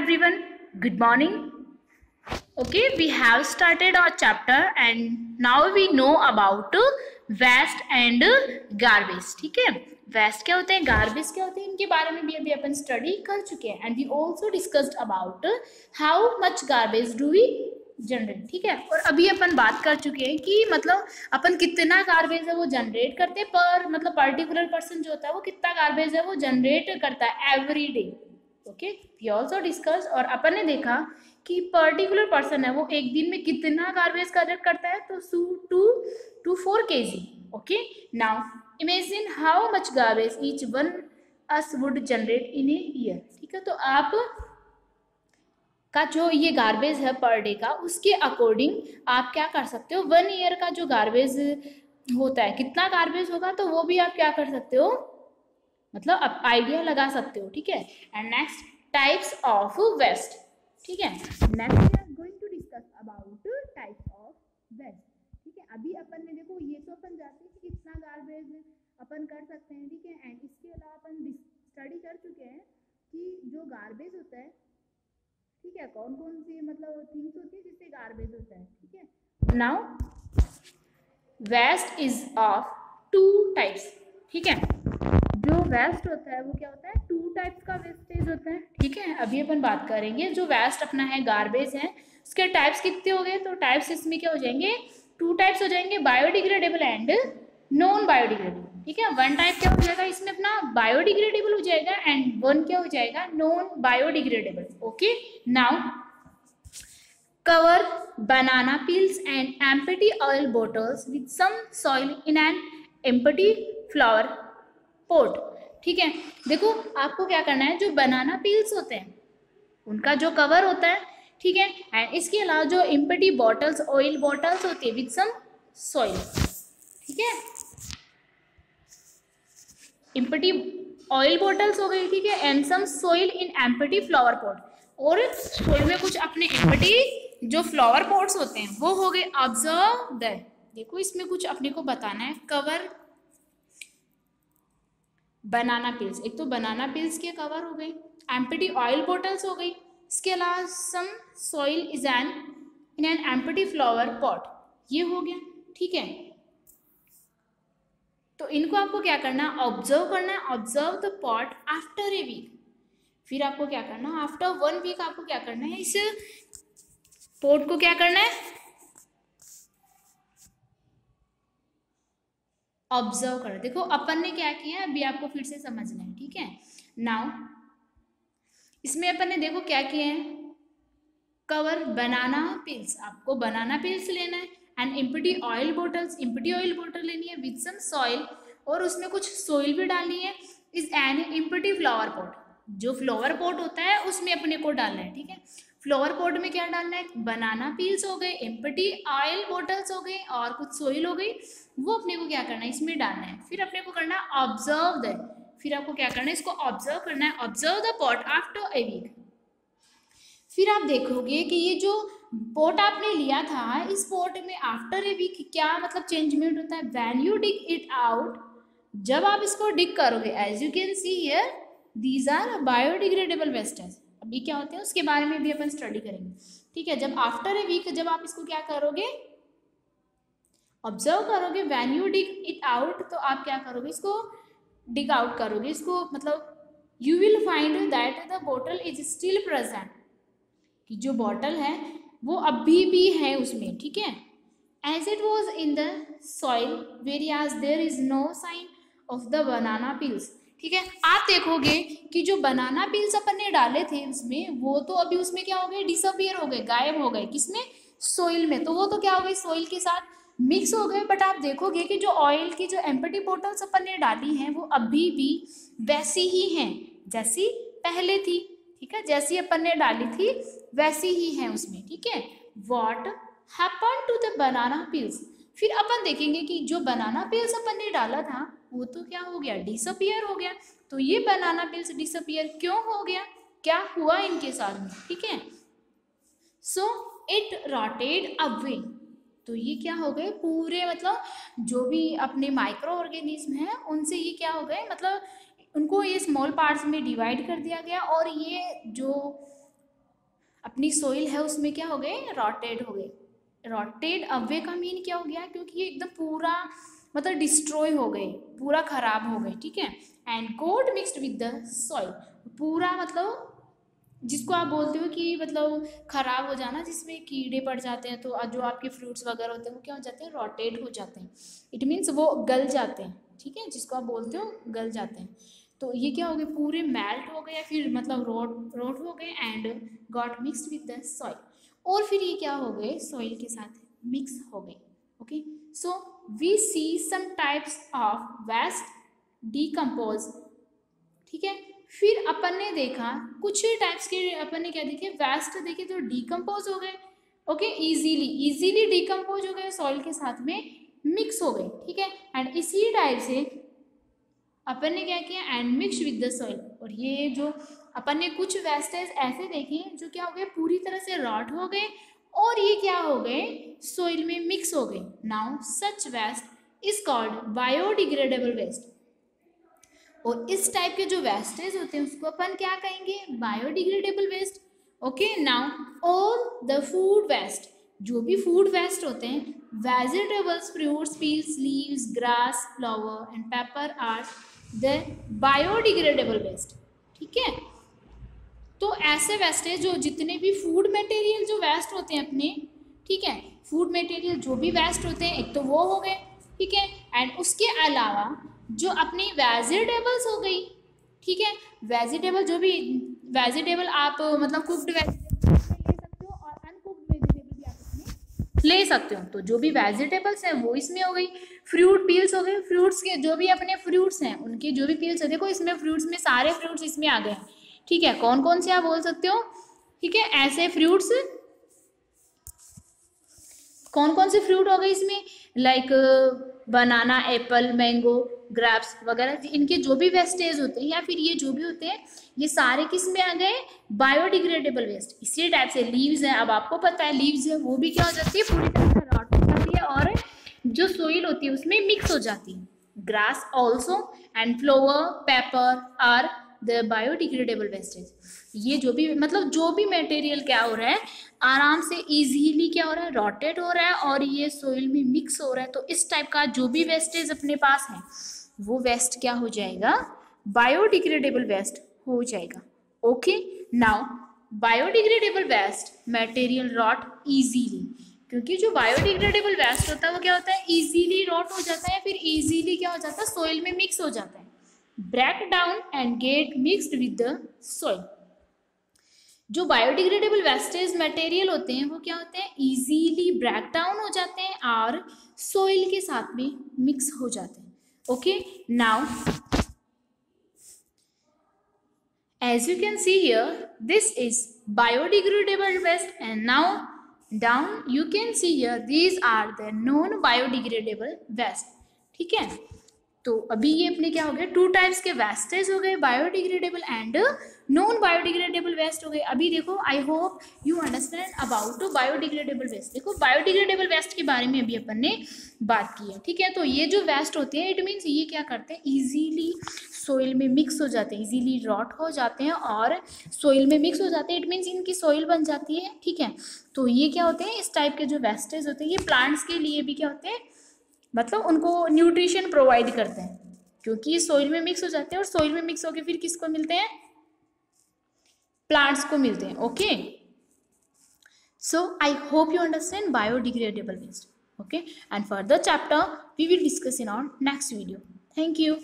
everyone, good morning. Okay, we have started our chapter and now we know about waste and garbage. ठीक है, waste क्या होते हैं, garbage क्या होते हैं, इनके बारे में भी अभी अपन स्टडी कर चुके हैं. And we also discussed about how much garbage do we generate. ठीक है, और अभी अपन बात कर चुके हैं कि मतलब अपन कितना गार्बेज है वो जनरेट करते हैं पर मतलब पर्टिकुलर पर्सन जो होता है वो कितना गार्बेज है वो जनरेट करता है every day. Okay, we also discuss और अपन ने देखा कि पर्टिकुलर पर्सन है वो एक दिन में कितना गार्बेज कलेक्ट करता है, तो 2 to 4 kg. Okay, now imagine how much garbage each one us would generate in a year. ठीक है, तो आप का जो ये गार्बेज है पर डे का, उसके अकॉर्डिंग आप क्या कर सकते हो, 1 ईयर का जो गार्बेज होता है कितना गार्बेज होगा तो वो भी आप क्या कर सकते हो, मतलब आप आइडिया लगा सकते हो. ठीक है, and next types of waste. ठीक है, next we are going to discuss about types of waste. ठीक है, अभी अपन ने देखो ये तो अपन जाते हैं कि कितना गार्बेज अपन कर सकते हैं. ठीक है, एंड इसके अलावा अपन स्टडी कर चुके हैं कि जो गार्बेज होता है, ठीक है, कौन कौन सी मतलब थिंग्स होती है जिससे गार्बेज होता है. ठीक है, now waste is of 2 types. ठीक है, जो वेस्ट होता है वो क्या होता है, 2 टाइप्स का वेस्टेज होता है. ठीक है, अभी अपन बात करेंगे जो वेस्ट अपना है गार्बेज है उसके टाइप्स कितने हो गए, तो टाइप्स इसमें क्या हो जाएंगे, 2 टाइप्स हो जाएंगे, बायोडिग्रेडेबल एंड नॉन बायोडिग्रेडेबल. ठीक है, 1 टाइप क्या हो जाएगा इसमें अपना बायोडिग्रेडेबल हो जाएगा एंड 1 क्या हो जाएगा non biodegradable. Okay, now cover banana peels and empty oil bottles with some soil in an empty flower pot. ठीक है, देखो आपको क्या करना है, जो बनाना पील्स होते हैं उनका जो कवर होता है, ठीक है, एंड इसके अलावा जो एम्प्टी बॉटल्स ऑयल बॉटल्स होती है विथ सम सॉइल. ठीक है, एम्प्टी ऑयल बॉटल्स हो गई, ठीक है, and some soil in empty flower pot, और सॉइल में कुछ अपने एम्प्टी जो फ्लावर पॉट्स होते हैं वो हो गए. ऑब्जर्व दैट, देखो इसमें कुछ अपने को बताना है. कवर बनाना पील्स, एक तो बनाना पील्स के कवर हो गई, एम्प्टी ऑयल बॉटल्स हो गई, इसके अलावा some soil is an in an empty flower pot, ये हो गया. ठीक है, तो इनको आपको क्या करना है, ऑब्जर्व करना है. Observe the pot after a week. फिर आपको क्या करना है, आफ्टर 1 वीक आपको क्या करना है, इस पॉट को क्या करना है, ऑब्जर्व करना. देखो अपन ने क्या किया है अभी आपको फिर से समझना है. ठीक है, नाउ इसमें अपन ने देखो क्या किए हैं, कवर बनाना पील्स, आपको बनाना पील्स लेना है, and empty oil bottles, empty oil bottle लेनी है विथ सम सॉइल, और उसमें कुछ सॉइल भी डालनी है. Is an empty flower pot, जो फ्लावर पॉट होता है उसमें अपने को डालना है. ठीक है, फ्लावर पॉट में क्या डालना है, बनाना पील्स हो गए, एम्प्टी ऑयल बॉटल्स हो गई और कुछ सॉइल हो गई, वो अपने को क्या करना है इसमें डालना है. फिर अपने को करना है ऑब्जर्व दैट, फिर आपको क्या करना है इसको ऑब्जर्व करना है. Observe the pot after a week. फिर आप देखोगे कि ये जो पॉट आपने लिया था इस पॉट में आफ्टर ए वीक क्या मतलब चेंजमेंट होता है. When you dig it out, जब आप इसको डिग करोगे, as you can see here these are biodegradable wastage. अभी क्या होते हैं उसके बारे में भी अपन स्टडी करेंगे. ठीक है, जब आफ्टर ए वीक जब आप इसको क्या करोगे, ऑब्जर्व करोगे, when you dig it out, तो आप क्या करोगे इसको डिग आउट करोगे इसको, मतलब you will find that the bottle is still present, कि जो बॉटल है वो अभी भी है उसमें. ठीक है, as it was in the soil various there is no sign of the banana peels. ठीक है, आप देखोगे कि जो बनाना पील्स अपन ने डाले थे उसमें, वो तो अभी उसमें क्या हो गए, डिसअपियर हो गए, गायब हो गए. किसमें, सॉइल में, तो वो तो क्या हो गए सॉइल के साथ मिक्स हो गए. बट आप देखोगे कि जो ऑयल की जो एम्प्टी बॉटल्स अपन ने डाली हैं वो अभी भी वैसी ही हैं जैसी पहले थी. ठीक है, जैसी अपन ने डाली थी वैसी ही है उसमें. ठीक है, what happen to the banana peels. फिर अपन देखेंगे कि जो बनाना पील्स अपन ने डाला था वो तो क्या हो गया, डिसअपियर हो गया. तो ये बनाना पील्स डिसअपियर क्यों हो गया, क्या हुआ इनके साथ में. ठीक है, सो इट रॉटेड अवे, तो ये क्या हो गए पूरे मतलब जो भी अपने माइक्रो ऑर्गेनिज्म हैं उनसे ये क्या हो गए, मतलब उनको ये स्मॉल पार्ट्स में डिवाइड कर दिया गया, और ये जो अपनी सोइल है उसमें क्या हो गए, रॉटेड हो गए। रॉटेड अवे का मीन क्या हो गया, क्योंकि ये एकदम पूरा मतलब डिस्ट्रॉय हो गए, पूरा खराब हो गए, ठीक है। And got mixed with the soil, पूरा मतलब जिसको आप बोलते हो कि मतलब खराब हो जाना, जिसमें कीड़े पड़ जाते हैं, तो जो आपके फ्रूट्स वगैरह होते हैं वो क्या हो जाते हैं, रॉटेड हो जाते हैं। इट मीन्स वो गल जाते हैं, ठीक है, जिसको आप बोलते हो गल जाते हैं। तो ये क्या हो गए, पूरे मेल्ट हो गए या फिर मतलब रोट हो गए and got mixed with the soil, और फिर ये क्या हो गए, सॉइल के साथ मिक्स हो गए। Okay, so we see some types of waste decompose, ठीक है। फिर अपन ने देखा कुछ टाइप्स के, अपन ने क्या देखे, वेस्ट देखे जो डीकम्पोज हो गए, ओके, इजीली डीकम्पोज हो गए, सॉइल के साथ में मिक्स हो गए, ठीक है। एंड इसी टाइप से अपन ने क्या किया, and mix with the soil, और ये जो अपन ने कुछ वेस्टेज ऐसे देखे जो क्या हो गए, पूरी तरह से रॉट हो गए और ये क्या हो गए, सॉइल में मिक्स हो गए। Now such waste is called biodegradable waste, और इस टाइप के जो वेस्टेज होते हैं उसको अपन क्या कहेंगे, biodegradable waste. Okay, now all the food waste, जो भी फूड वेस्ट होते हैं, vegetables, fruits, peels, leaves, grass, flower and paper are the biodegradable waste, ठीक है। तो ऐसे वेस्टेज जो जितने भी फूड मटेरियल जो वेस्ट होते हैं अपने, ठीक है, फूड मटेरियल जो भी वेस्ट होते हैं, एक तो वो हो गए, ठीक है। एंड उसके अलावा जो अपनी वेजिटेबल्स हो गई, ठीक है, वेजिटेबल जो भी वेजिटेबल आप मतलब कुक्ड वेजिटेबल ले सकते हो और अनकुक्ड वेजिटेबल भी आप इसमें ले सकते हो, तो जो भी वेजिटेबल्स हैं वो इसमें हो गई। फ्रूट पील्स हो गए, फ्रूट्स के जो भी अपने फ्रूट्स हैं उनके जो भी पील्स है, देखो इसमें फ्रूट्स में सारे फ्रूट्स इसमें आ गए, ठीक है। कौन कौन से आप बोल सकते हो, ठीक है, ऐसे फ्रूट्स कौन कौन से फ्रूट हो गए इसमें, लाइक बनाना, एप्पल, मैंगो, ग्रेप्स वगैरह, इनके जो भी वेस्टेज होते हैं या फिर ये जो भी होते हैं, ये सारे किस में आ गए, बायोडिग्रेडेबल वेस्ट। इसी टाइप से लीव्स है, अब आपको पता है लीव्स है वो भी क्या हो जाती है, पूरी तरह से रॉट हो जाती है और जो सोइल होती है उसमें मिक्स हो जाती है। Grass also and flower, paper are the biodegradable wastage. ये जो भी मतलब जो भी मटेरियल क्या हो रहा है, आराम से इजीली क्या हो रहा है, रॉटेट हो रहा है और ये सोइल में मिक्स हो रहा है, तो इस टाइप का जो भी वेस्टेज अपने पास है वो वेस्ट क्या हो जाएगा, बायोडिग्रेडेबल वेस्ट हो जाएगा। Okay, now biodegradable waste material rot easily, क्योंकि जो बायोडिग्रेडेबल वेस्ट होता है वो क्या होता है, इजीली रॉट हो जाता है, फिर इजीली क्या हो जाता है, सोइल में मिक्स हो जाता है, break down and get mixed with the soil. जो बायोडिग्रेडेबल वेस्टेज मटेरियल होते हैं वो क्या होते हैं, इजीली ब्रेक डाउन हो जाते हैं और सोइल के साथ में मिक्स हो जाते हैं। Okay, now as you can see here, this is biodegradable waste, and now down you can see here these are the non biodegradable waste, ठीक है। तो अभी ये अपने क्या हो गए, टू टाइप्स के वेस्टेज हो गए, biodegradable and non biodegradable waste हो गए। अभी देखो, I hope you understand about biodegradable waste. देखो बायोडिग्रेडेबल वेस्ट के बारे में अभी अपन ने बात की है, ठीक है। तो ये जो वेस्ट होते हैं, इट मीन्स ये क्या करते हैं, इजीली सोइल में मिक्स हो जाते हैं, इजीली रॉट हो जाते हैं और सोइल में मिक्स हो जाते हैं, इट मीन्स इनकी सोइल बन जाती है, ठीक है। तो ये क्या होते हैं, इस टाइप के जो वेस्टेज होते हैं ये प्लांट्स के लिए भी क्या होते हैं, मतलब उनको न्यूट्रिशन प्रोवाइड करते हैं, क्योंकि ये सोइल में मिक्स हो जाते हैं और सोइल में मिक्स होकर फिर किसको मिलते हैं, प्लांट्स को मिलते हैं। Okay, so I hope you understand biodegradable waste. Okay, and further chapter we will discuss in our next video. Thank you.